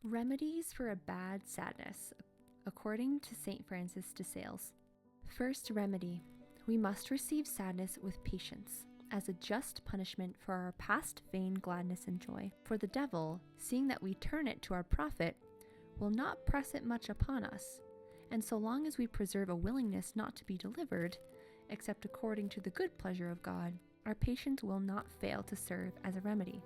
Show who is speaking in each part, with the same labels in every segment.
Speaker 1: Remedies for a bad sadness, according to St. Francis de Sales. First remedy, we must receive sadness with patience, as a just punishment for our past vain gladness and joy. For the devil, seeing that we turn it to our profit, will not press it much upon us, and so long as we preserve a willingness not to be delivered, except according to the good pleasure of God, our patience will not fail to serve as a remedy.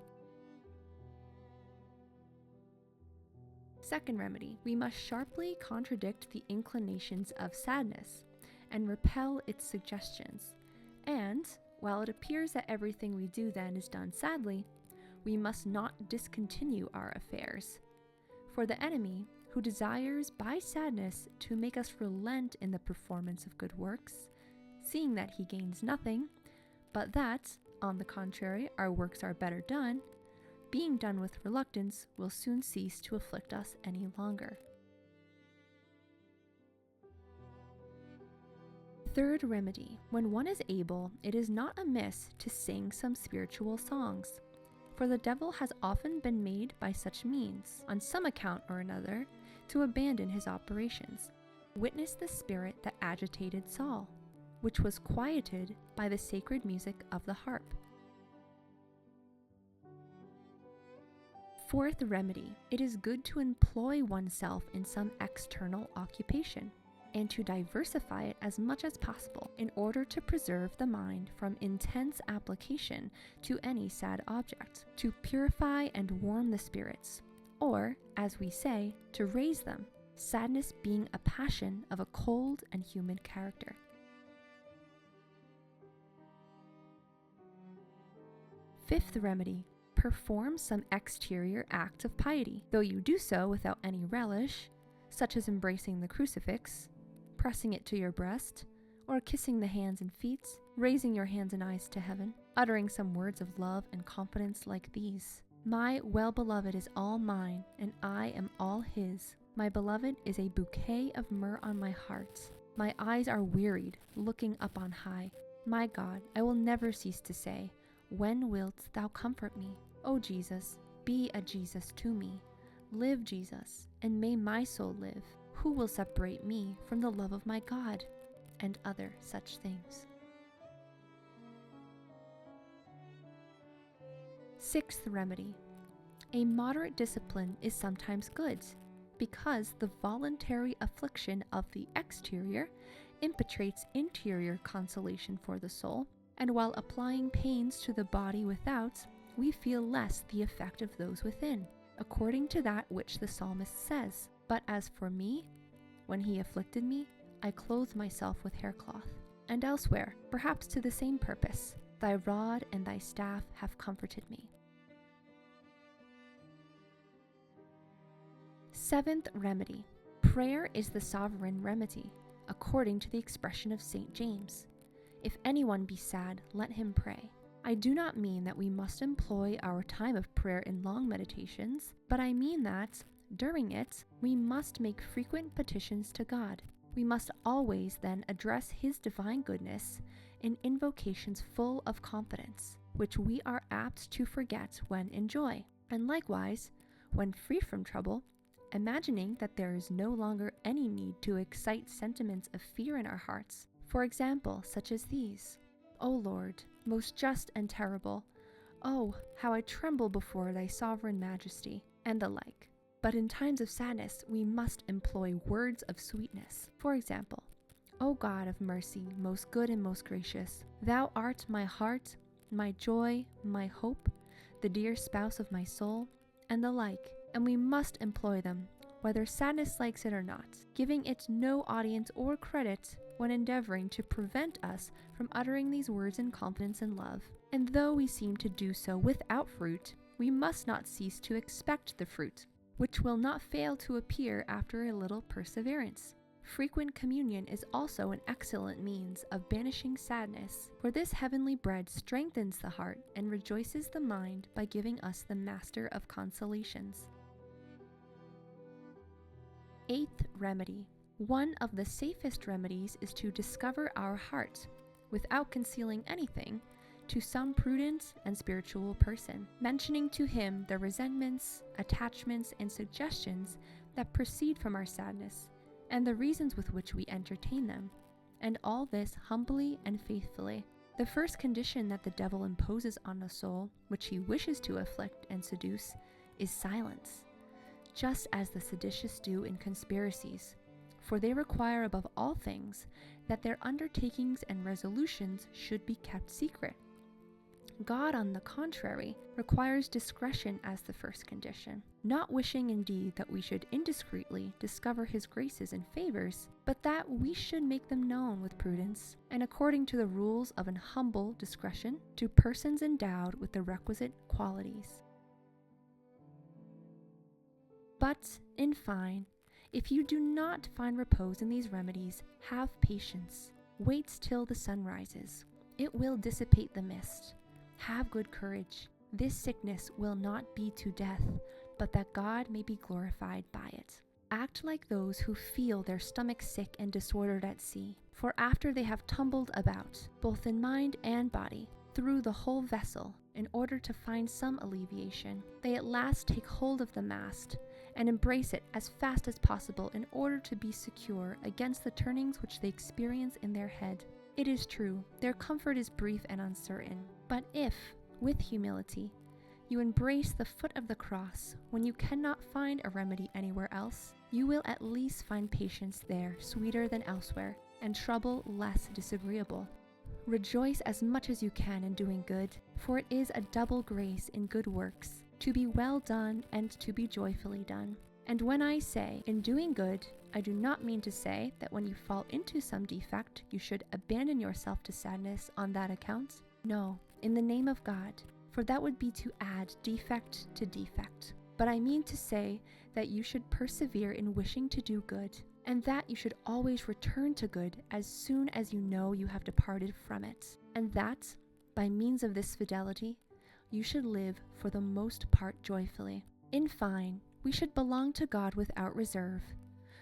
Speaker 1: Second remedy, we must sharply contradict the inclinations of sadness and repel its suggestions. And, while it appears that everything we do then is done sadly, we must not discontinue our affairs. For the enemy, who desires by sadness to make us relent in the performance of good works, seeing that he gains nothing, but that, on the contrary, our works are better done, being done with reluctance, will soon cease to afflict us any longer. Third remedy, when one is able, it is not amiss to sing some spiritual songs, for the devil has often been made by such means, on some account or another, to abandon his operations. Witness the spirit that agitated Saul, which was quieted by the sacred music of the harp. Fourth remedy, it is good to employ oneself in some external occupation, and to diversify it as much as possible in order to preserve the mind from intense application to any sad object, to purify and warm the spirits, or, as we say, to raise them, sadness being a passion of a cold and humid character. Fifth remedy, perform some exterior act of piety, though you do so without any relish, such as embracing the crucifix, pressing it to your breast, or kissing the hands and feet, raising your hands and eyes to heaven, uttering some words of love and confidence like these. My well-beloved is all mine, and I am all his. My beloved is a bouquet of myrrh on my heart. My eyes are wearied, looking up on high. My God, I will never cease to say, when wilt thou comfort me? O Jesus, be a Jesus to me. Live, Jesus, and may my soul live. Who will separate me from the love of my God? And other such things. Sixth remedy. A moderate discipline is sometimes good, because the voluntary affliction of the exterior impetrates interior consolation for the soul, and while applying pains to the body without, we feel less the effect of those within, according to that which the psalmist says, But as for me, when he afflicted me, I clothed myself with haircloth. And elsewhere, perhaps to the same purpose, Thy rod and thy staff have comforted me. Seventh remedy. Prayer is the sovereign remedy, according to the expression of St. James. If anyone be sad, let him pray. I do not mean that we must employ our time of prayer in long meditations, but I mean that, during it, we must make frequent petitions to God. We must always then address His divine goodness in invocations full of confidence, which we are apt to forget when in joy, and likewise, when free from trouble, imagining that there is no longer any need to excite sentiments of fear in our hearts. For example, such as these: O Lord, most just and terrible, oh, how I tremble before thy sovereign majesty, and the like. But in times of sadness, we must employ words of sweetness. For example, O God of mercy, most good and most gracious, thou art my heart, my joy, my hope, the dear spouse of my soul, and the like. And we must employ them, whether sadness likes it or not, giving it no audience or credit when endeavoring to prevent us from uttering these words in confidence and love. And though we seem to do so without fruit, we must not cease to expect the fruit, which will not fail to appear after a little perseverance. Frequent communion is also an excellent means of banishing sadness, for this heavenly bread strengthens the heart and rejoices the mind by giving us the master of consolations. Eighth remedy. One of the safest remedies is to discover our heart, without concealing anything, to some prudent and spiritual person, mentioning to him the resentments, attachments, and suggestions that proceed from our sadness, and the reasons with which we entertain them, and all this humbly and faithfully. The first condition that the devil imposes on the soul, which he wishes to afflict and seduce, is silence, just as the seditious do in conspiracies, for they require above all things that their undertakings and resolutions should be kept secret. God, on the contrary, requires discretion as the first condition, not wishing indeed that we should indiscreetly discover his graces and favors, but that we should make them known with prudence, and according to the rules of an humble discretion, to persons endowed with the requisite qualities. But, in fine, if you do not find repose in these remedies, have patience. Wait till the sun rises. It will dissipate the mist. Have good courage. This sickness will not be to death, but that God may be glorified by it. Act like those who feel their stomachs sick and disordered at sea, for after they have tumbled about, both in mind and body, through the whole vessel, in order to find some alleviation, they at last take hold of the mast, and embrace it as fast as possible in order to be secure against the turnings which they experience in their head. It is true, their comfort is brief and uncertain, but if, with humility, you embrace the foot of the cross when you cannot find a remedy anywhere else, you will at least find patience there sweeter than elsewhere, and trouble less disagreeable. Rejoice as much as you can in doing good, for it is a double grace in good works, to be well done and to be joyfully done. And when I say, in doing good, I do not mean to say that when you fall into some defect, you should abandon yourself to sadness on that account. No, in the name of God, for that would be to add defect to defect. But I mean to say that you should persevere in wishing to do good, and that you should always return to good as soon as you know you have departed from it, and that, by means of this fidelity, you should live for the most part joyfully. In fine, we should belong to God without reserve,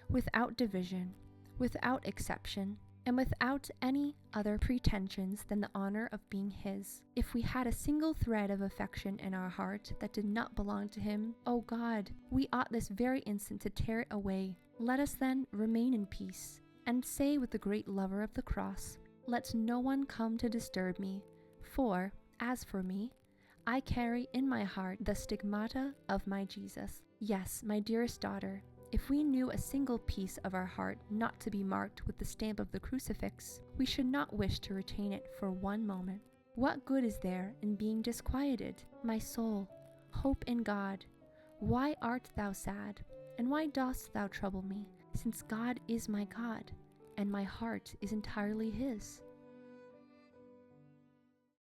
Speaker 1: without division, without exception, and without any other pretensions than the honor of being his. If we had a single thread of affection in our heart that did not belong to him, O God, we ought this very instant to tear it away. Let us then remain in peace, and say with the great lover of the cross, let no one come to disturb me, for, as for me, I carry in my heart the stigmata of my Jesus. Yes, my dearest daughter, if we knew a single piece of our heart not to be marked with the stamp of the crucifix, we should not wish to retain it for one moment. What good is there in being disquieted? My soul, hope in God. Why art thou sad? And why dost thou trouble me? Since God is my God, and my heart is entirely his.